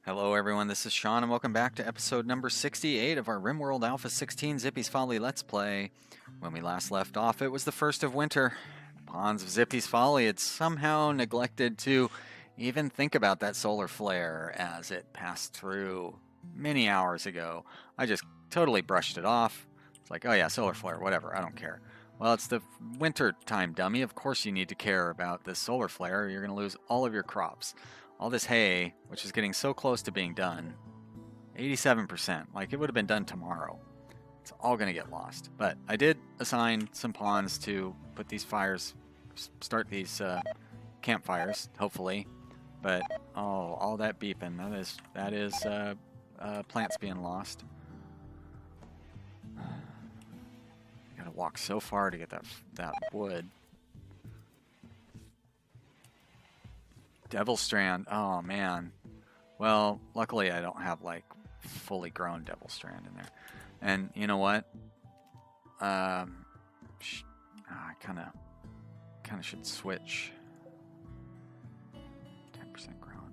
Hello everyone, this is Sean and welcome back to episode number 68 of our Rimworld A16 Zippy's Folly Let's Play. When we last left off, it was the first of winter. Ponds of Zippy's Folly had somehow neglected to even think about that solar flare as it passed through many hours ago. I just totally brushed it off. It's like, oh yeah, solar flare, whatever, I don't care. Well, it's the winter time, dummy. Of course you need to care about this solar flare or you're going to lose all of your crops. All this hay, which is getting so close to being done, 87%, like it would have been done tomorrow. It's all going to get lost. But I did assign some pawns to put these fires, start these campfires, hopefully. But, oh, all that beeping, that is plants being lost. Gotta walk so far to get that wood. Devil Strand. Oh, man. Well, luckily I don't have, like, fully grown Devil Strand in there. And you know what? I kind of should switch. 10% grown.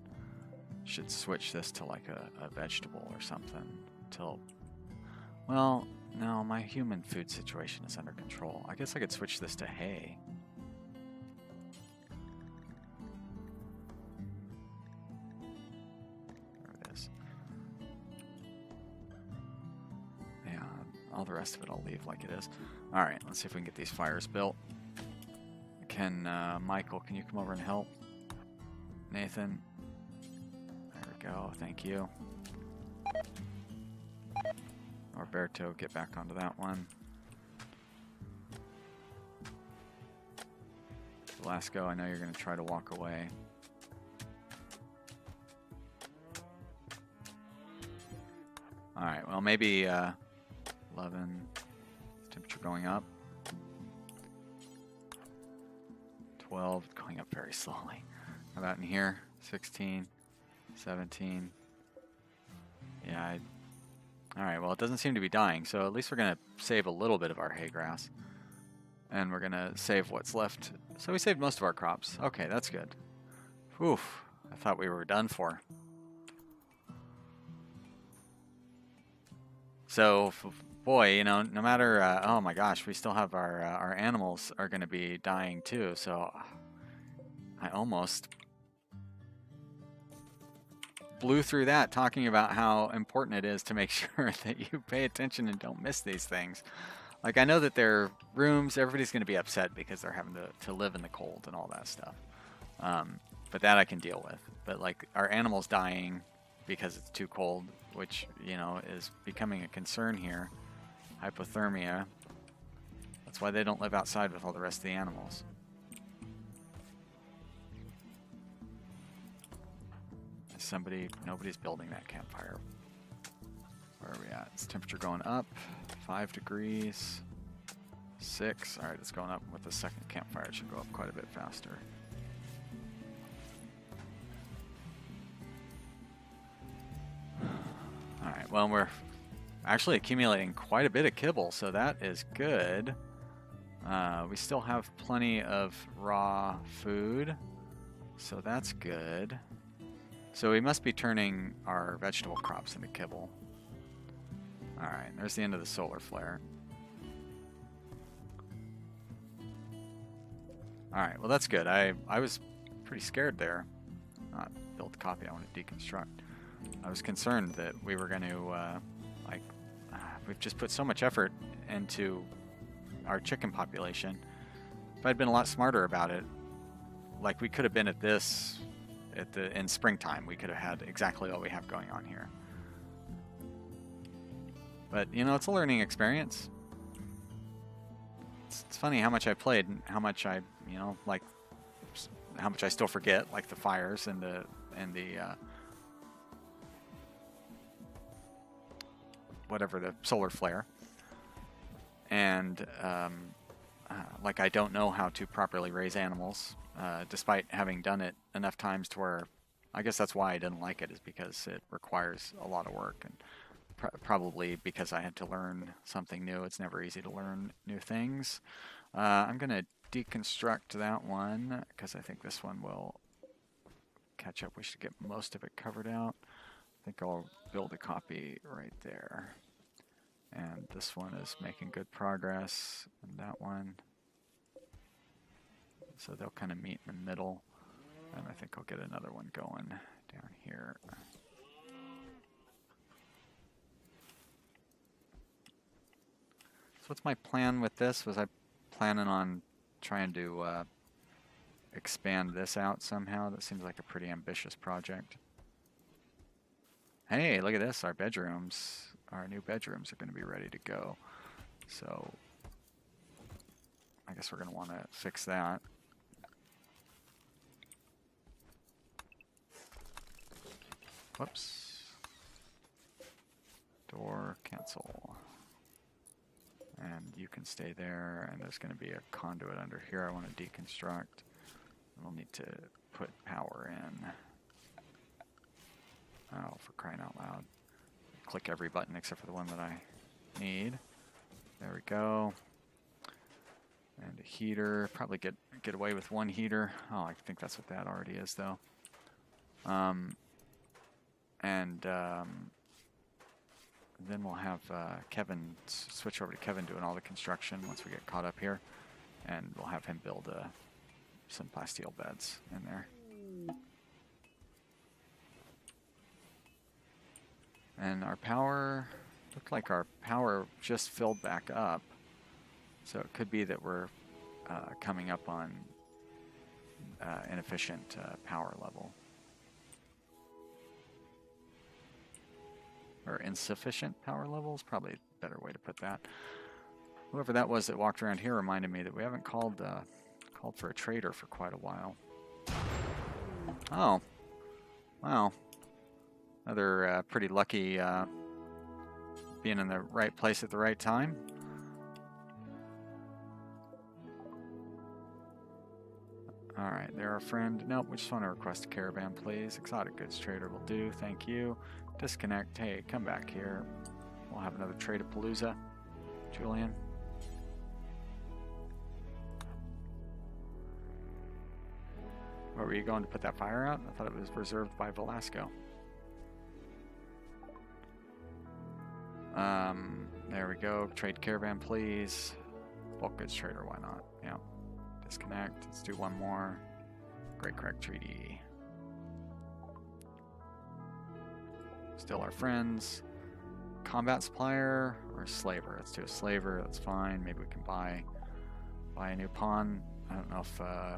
Should switch this to, like, a vegetable or something. Till... Well, no, my human food situation is under control. I guess I could switch this to hay. All the rest of it I'll leave like it is. Alright, let's see if we can get these fires built. Michael, can you come over and help? Nathan. There we go, thank you. Roberto, get back onto that one. Velasco, I know you're going to try to walk away. Alright, well maybe... 11, temperature going up. 12, going up very slowly. How about in here? 16, 17. Yeah, alright, well it doesn't seem to be dying, so at least we're going to save a little bit of our hay grass. And we're going to save what's left. So we saved most of our crops. Okay, that's good. Oof, I thought we were done for. So... Boy, you know, no matter, oh my gosh, we still have our animals are going to be dying too, so I almost blew through that talking about how important it is to make sure that you pay attention and don't miss these things. Like, I know that their rooms, everybody's going to be upset because they're having to live in the cold and all that stuff. But that I can deal with. But, like, our animals dying because it's too cold, which, you know, is becoming a concern here. Hypothermia. That's why they don't live outside with all the rest of the animals. Nobody's building that campfire. Where are we at? Is temperature going up? 5 degrees. 6. Alright, it's going up with the second campfire. It should go up quite a bit faster. Alright, well, we're actually accumulating quite a bit of kibble, so that is good. We still have plenty of raw food, so that's good. So we must be turning our vegetable crops into kibble. Alright, there's the end of the solar flare. Alright, well that's good. I was pretty scared there. Not build a copy, I want to deconstruct. I was concerned that we were going to, we've just put so much effort into our chicken population. If I'd been a lot smarter about it, like we could have been at this in springtime, we could have had exactly what we have going on here. But you know, it's a learning experience. It's funny how much I played and how much I, you know, like how much I still forget, like the fires and the whatever, the solar flare, and like I don't know how to properly raise animals, despite having done it enough times to where I guess that's why I didn't like it, is because it requires a lot of work, and probably because I had to learn something new. It's never easy to learn new things. I'm gonna deconstruct that one because I think this one will catch up. We should get most of it covered out. think I'll build a copy right there. And this one is making good progress, and that one. So they'll kind of meet in the middle. And I think I'll get another one going down here. So what's my plan with this? Was I planning on trying to expand this out somehow? That seems like a pretty ambitious project. Hey, look at this. Our bedrooms, our new bedrooms are going to be ready to go. So I guess we're going to want to fix that. Whoops. Door cancel. And you can stay there, and there's going to be a conduit under here I want to deconstruct. We'll need to put power in. Oh, for crying out loud. Click every button except for the one that I need. There we go. And a heater. Probably get away with one heater. Oh, I think that's what that already is, though. Then we'll have Kevin switch over to Kevin doing all the construction once we get caught up here, and we'll have him build some plasteel beds in there. And our power looked like our power just filled back up, so it could be that we're coming up on inefficient power level. Or insufficient power levels, probably a better way to put that. Whoever that was that walked around here reminded me that we haven't called for a trader for quite a while. Oh, wow. Another pretty lucky being in the right place at the right time. All right, they're our friend. Nope, we just want to request a caravan, please. Exotic goods trader will do, thank you. Disconnect. Hey, come back here. We'll have another trade-a-palooza. Julian. Where were you going to put that fire out? I thought it was reserved by Velasco. There we go. Trade caravan, please. Bulk goods trader, why not? Yeah. Disconnect. Let's do one more. Great Crack Treaty. Still our friends. Combat supplier or slaver? Let's do a slaver. That's fine. Maybe we can buy a new pawn. I don't know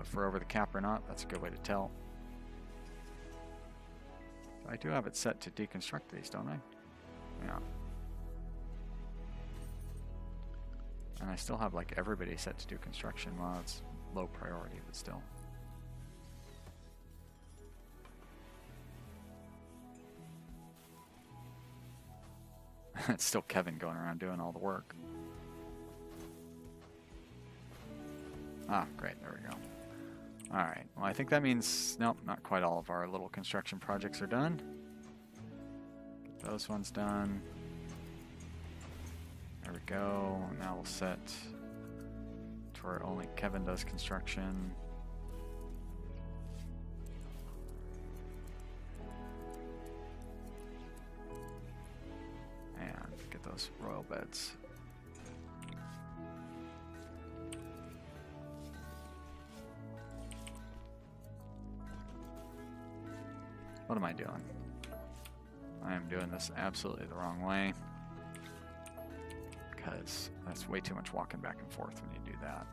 if we're over the cap or not. That's a good way to tell. I do have it set to deconstruct these, don't I? Yeah. And I still have like everybody set to do construction. Well, it's low priority, but still. It's still Kevin going around doing all the work. Ah, great, there we go. Alright, well I think that means, nope, not quite all of our little construction projects are done. Get those ones done. There we go, now we'll set to where only Kevin does construction. Get those royal beds. What am I doing? I am doing this absolutely the wrong way, because that's way too much walking back and forth when you do that.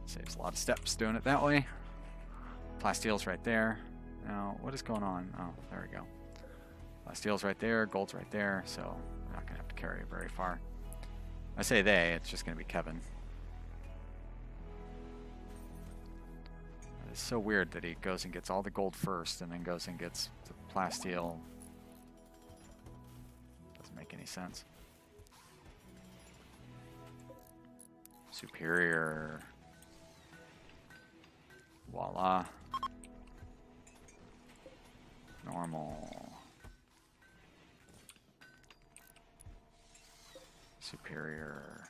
Saves a lot of steps doing it that way. Plasteel's right there. Now, what is going on? Oh, there we go. Steel's right there, gold's right there, so we're not going to have to carry it very far. I say they, it's just going to be Kevin. It's so weird that he goes and gets all the gold first and then goes and gets the plasteel. Doesn't make any sense. Superior. Voila. Normal. Superior.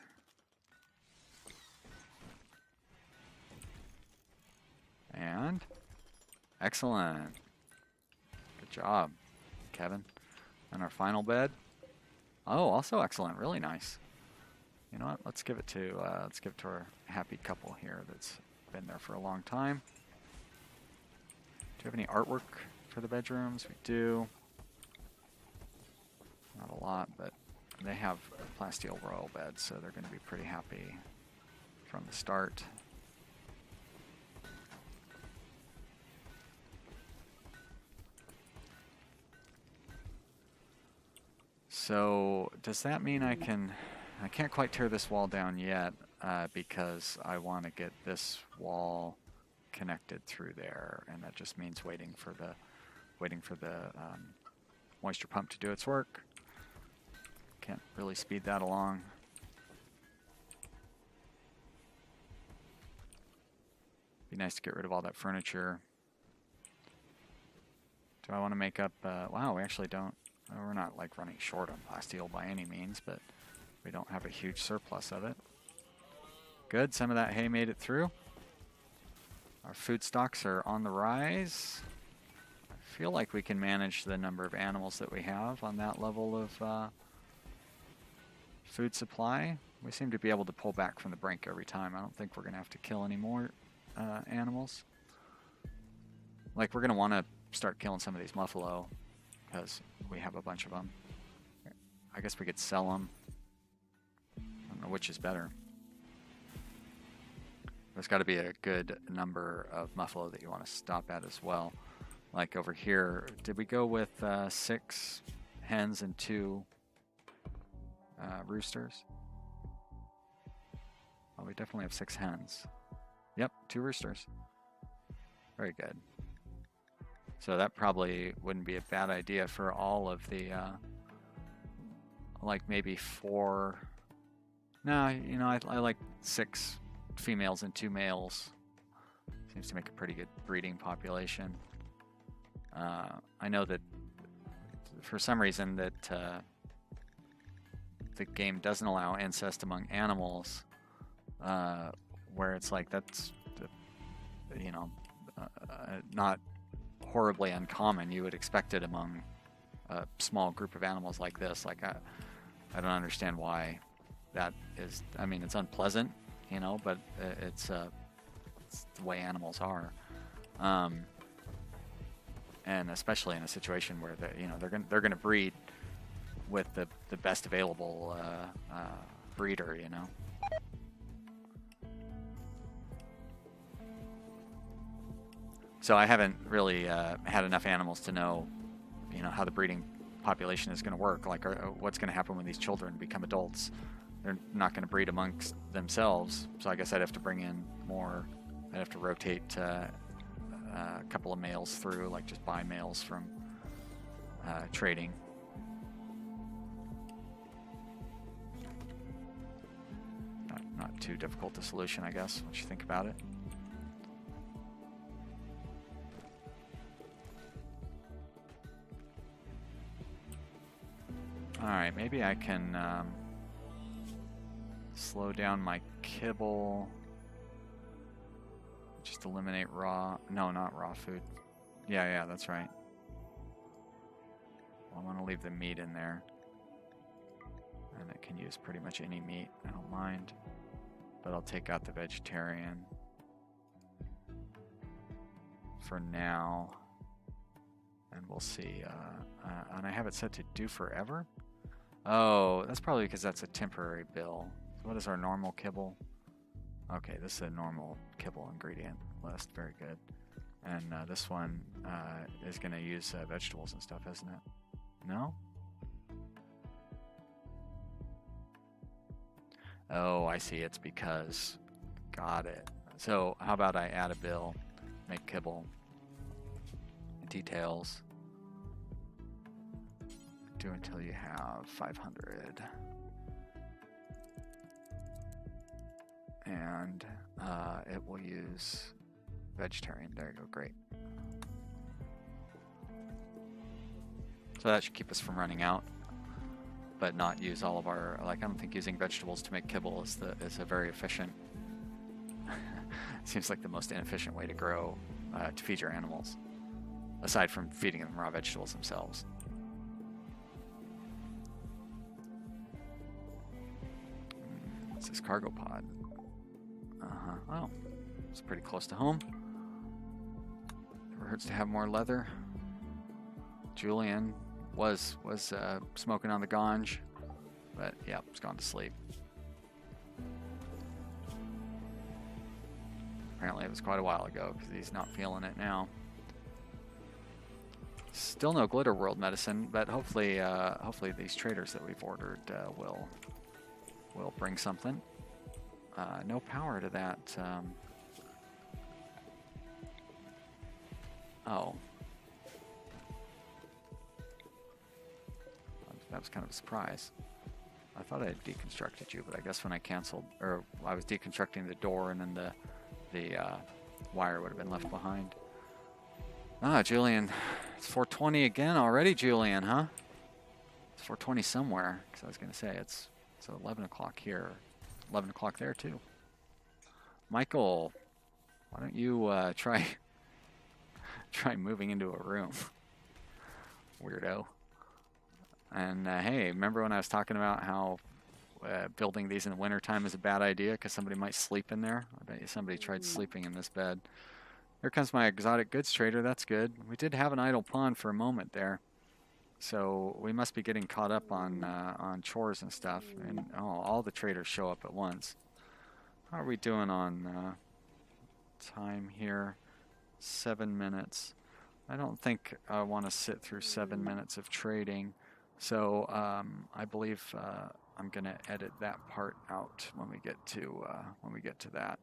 And Excellent. Good job, Kevin. And our final bed. Oh, also excellent. Really nice. You know what? Let's give it to our happy couple here that's been there for a long time. Do you have any artwork for the bedrooms? We do. Not a lot, but they have a plasteel royal bed, so they're going to be pretty happy from the start. So does that mean I can't quite tear this wall down yet because I want to get this wall connected through there, and that just means waiting for the moisture pump to do its work. Can't really speed that along. Be nice to get rid of all that furniture. Do I want to make up? Wow, we actually don't. We're not like running short on plasteel by any means, but we don't have a huge surplus of it. Good, some of that hay made it through. Our food stocks are on the rise. I feel like we can manage the number of animals that we have on that level of food supply. We seem to be able to pull back from the brink every time. I don't think we're going to have to kill any more animals. Like, we're going to want to start killing some of these muffalo because we have a bunch of them. I guess we could sell them. I don't know which is better. There's got to be a good number of muffalo that you want to stop at as well. Like over here, did we go with 6 hens and 2 roosters? Oh, we definitely have 6 hens. Yep, 2 roosters. Very good. So that probably wouldn't be a bad idea for all of the, like maybe 4. No, you know, I like 6 females and 2 males. Seems to make a pretty good breeding population. I know that for some reason that the game doesn't allow incest among animals, where it's like that's, you know, not horribly uncommon. You would expect it among a small group of animals like this. Like I don't understand why that is. I mean, it's unpleasant, you know, but it's the way animals are, and especially in a situation where they're gonna breed with the best available breeder, you know. So I haven't really had enough animals to know, you know, how the breeding population is going to work. Like, what's going to happen when these children become adults? They're not going to breed amongst themselves. So I guess I'd have to bring in more. I'd have to rotate a couple of males through, like just buy males from trading. Not too difficult a solution, I guess, once you think about it. Alright, maybe I can slow down my kibble. Just eliminate raw. No, not raw food. Yeah, that's right. Well, I want to leave the meat in there. And it can use pretty much any meat. I don't mind. But I'll take out the vegetarian for now. And we'll see. And I have it set to do forever? Oh, that's probably because that's a temporary bill. So what is our normal kibble? Okay, this is a normal kibble ingredient list. Very good. And this one is going to use vegetables and stuff, isn't it? No? Oh, I see. It's because... Got it. So how about I add a bill, make kibble, details, do until you have 500. And it will use vegetarian. There you go. Great. So that should keep us from running out, but not use all of our, like, I don't think using vegetables to make kibble is a very efficient, seems like the most inefficient way to grow, to feed your animals. aside from feeding them raw vegetables themselves. What's this cargo pod? Oh, it's pretty close to home. Never hurts to have more leather. Julian was smoking on the ganj, but yeah, he's gone to sleep. Apparently it was quite a while ago because he's not feeling it now. Still no glitter world medicine, but hopefully these traders that we've ordered will bring something. No power to that. Oh. That was kind of a surprise. I thought I had deconstructed you, but I guess when I canceled, or I was deconstructing the door, and then the wire would have been left behind. Ah, Julian. It's 4:20 again already, Julian, huh? It's 4:20 somewhere, because I was going to say it's 11 o'clock here. 11 o'clock there, too. Michael, why don't you try moving into a room? Weirdo. And hey, remember when I was talking about how building these in the wintertime is a bad idea because somebody might sleep in there? I bet you somebody tried sleeping in this bed. Here comes my exotic goods trader. That's good. We did have an idle pawn for a moment there. So we must be getting caught up on chores and stuff. And oh, all the traders show up at once. How are we doing on time here? 7 minutes. I don't think I want to sit through 7 minutes of trading. So I believe I'm going to edit that part out when we get to that.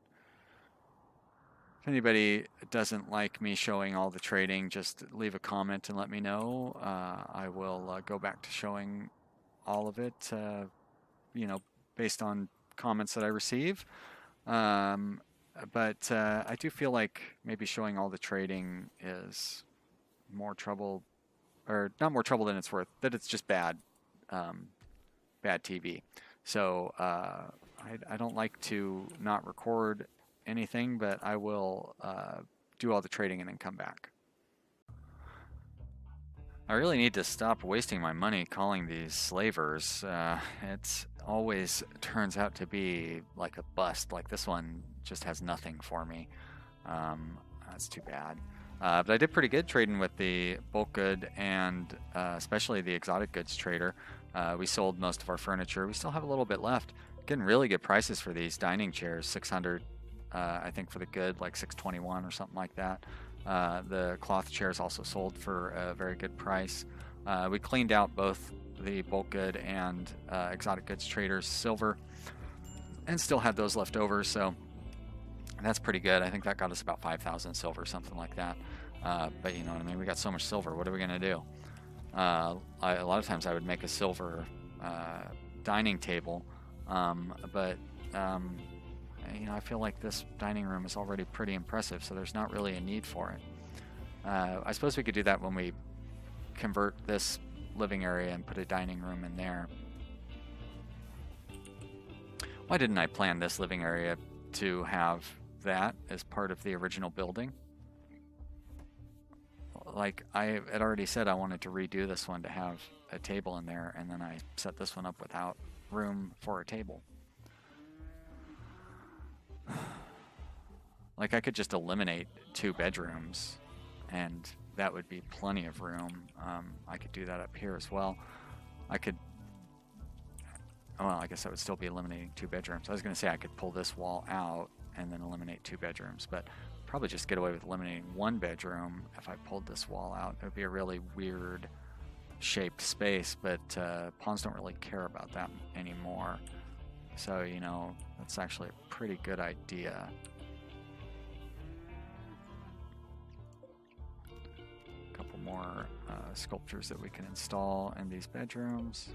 If anybody doesn't like me showing all the trading, just leave a comment and let me know. I will go back to showing all of it, based on comments that I receive. But I do feel like maybe showing all the trading is more trouble, or not more trouble than it's worth, that it's just bad TV. So I don't like to not record anything, but I will do all the trading and then come back. I really need to stop wasting my money calling these slavers. It always turns out to be like a bust. Like this one just has nothing for me. That's too bad. But I did pretty good trading with the bulk good and especially the exotic goods trader. We sold most of our furniture. We still have a little bit left. Getting really good prices for these dining chairs. 600, I think for the good, like 621 or something like that. The cloth chairs also sold for a very good price. We cleaned out both the bulk good and exotic goods traders silver and still had those left over, so that's pretty good. I think that got us about 5,000 silver, something like that. But you know what I mean? We got so much silver. What are we going to do? A lot of times I would make a silver dining table, but I feel like this dining room is already pretty impressive, so there's not really a need for it. I suppose we could do that when we convert this living area and put a dining room in there. Why didn't I plan this living area to have that as part of the original building? Like I had already said, I wanted to redo this one to have a table in there, and then I set this one up without room for a table. Like I could just eliminate 2 bedrooms and that would be plenty of room. I could do that up here as well. I guess I would still be eliminating 2 bedrooms. I was going to say I could pull this wall out and then eliminate 2 bedrooms, but probably just get away with eliminating 1 bedroom if I pulled this wall out. It would be a really weird shaped space, but pawns don't really care about that anymore. So, that's actually a pretty good idea. A couple more sculptures that we can install in these bedrooms.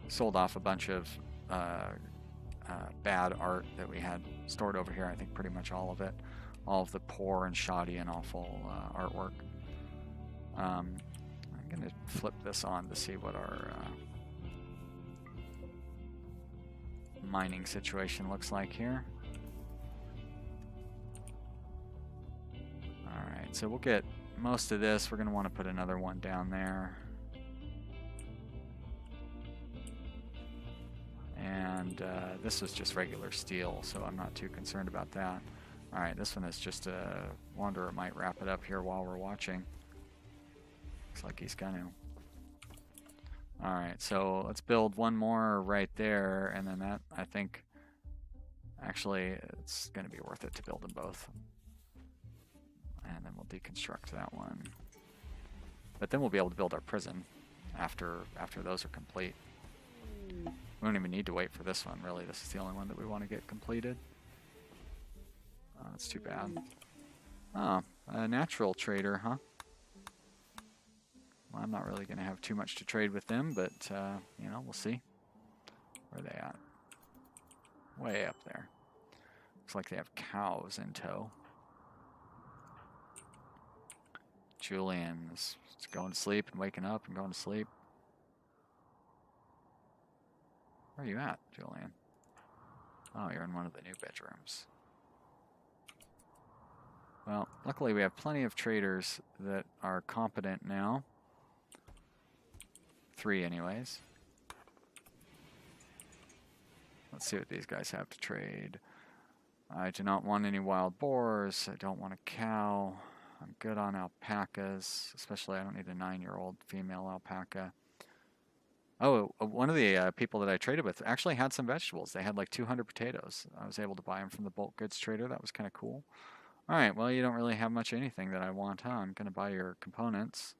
Sold off a bunch of bad art that we had stored over here. I think pretty much all of it. All of the poor and shoddy and awful artwork. I'm going to flip this on to see what our mining situation looks like here. Alright, so we'll get most of this. We're going to want to put another one down there. And this was just regular steel, so I'm not too concerned about that. Alright, this one is just a wanderer might wrap it up here while we're watching. Looks like he's gonna. Alright, so let's build one more right there, and then that, I think, actually, it's going to be worth it to build them both. And then we'll deconstruct that one. But then we'll be able to build our prison after those are complete. We don't even need to wait for this one, really. This is the only one that we want to get completed. Oh, that's too bad. Oh, a natural trader, huh? Well, I'm not really going to have too much to trade with them, but, you know, we'll see. Where are they at? Way up there. Looks like they have cows in tow. Julian is going to sleep and waking up and going to sleep. Where are you at, Julian? Oh, you're in one of the new bedrooms. Well, luckily we have plenty of traders that are competent now. 3 anyways. Let's see what these guys have to trade. I do not want any wild boars. I don't want a cow. I'm good on alpacas, especially I don't need a 9-year-old female alpaca. Oh, one of the people that I traded with actually had some vegetables. They had like 200 potatoes. I was able to buy them from the bulk goods trader. That was kind of cool. All right, well, you don't really have much of anything that I want, huh? I'm going to buy your components.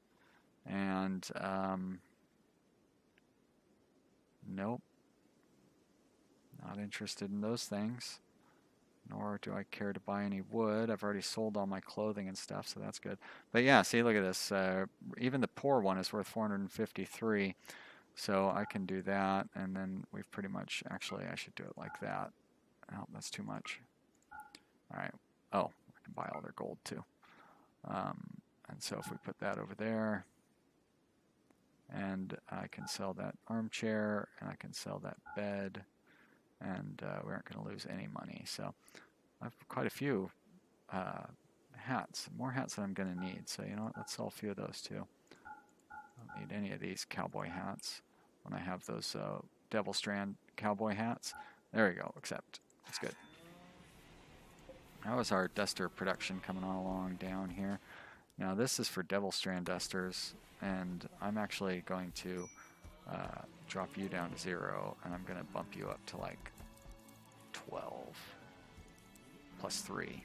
And, nope. Not interested in those things. Nor do I care to buy any wood. I've already sold all my clothing and stuff, so that's good. But yeah, see, look at this. Even the poor one is worth 453. So I can do that, and then we've pretty much, actually, I should do it like that. Oh, that's too much. All right. Oh, I can buy all their gold too. And so if we put that over there, and I can sell that armchair, and I can sell that bed, and we aren't going to lose any money. So I have quite a few hats, more hats than I'm going to need. So you know what, let's sell a few of those too. I don't need any of these cowboy hats when I have those Devil Strand cowboy hats. There we go, accept. That's good. How is our duster production coming on along down here? Now this is for Devil Strand dusters, and I'm actually going to drop you down to 0, and I'm going to bump you up to like 12 plus 3.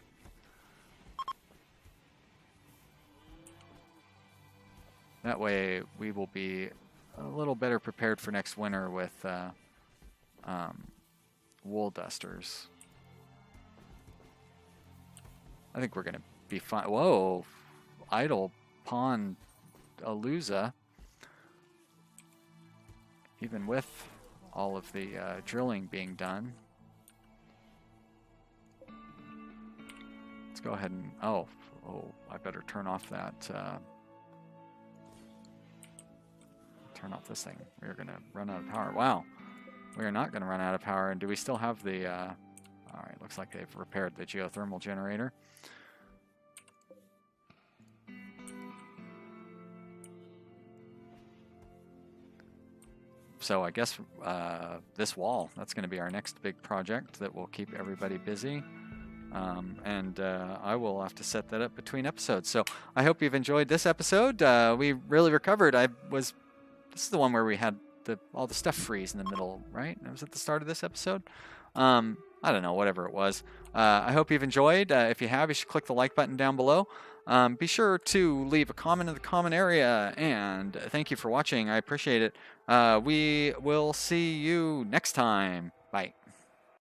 That way we will be a little better prepared for next winter with wool dusters. I think we're going to be fine. Whoa, idle pawn Aluza. Even with all of the drilling being done. Let's go ahead and, oh, I better turn off that, turn off this thing. We're going to run out of power. Wow, we are not going to run out of power. And do we still have the, all right, looks like they've repaired the geothermal generator. So I guess this wall, that's going to be our next big project that will keep everybody busy. And I will have to set that up between episodes. So I hope you've enjoyed this episode. We really recovered. This is the one where we had all the stuff freeze in the middle, right? It was at the start of this episode. I don't know, whatever it was. I hope you've enjoyed. If you have, you should click the like button down below. Be sure to leave a comment in the comment area, and thank you for watching. I appreciate it. We will see you next time. Bye.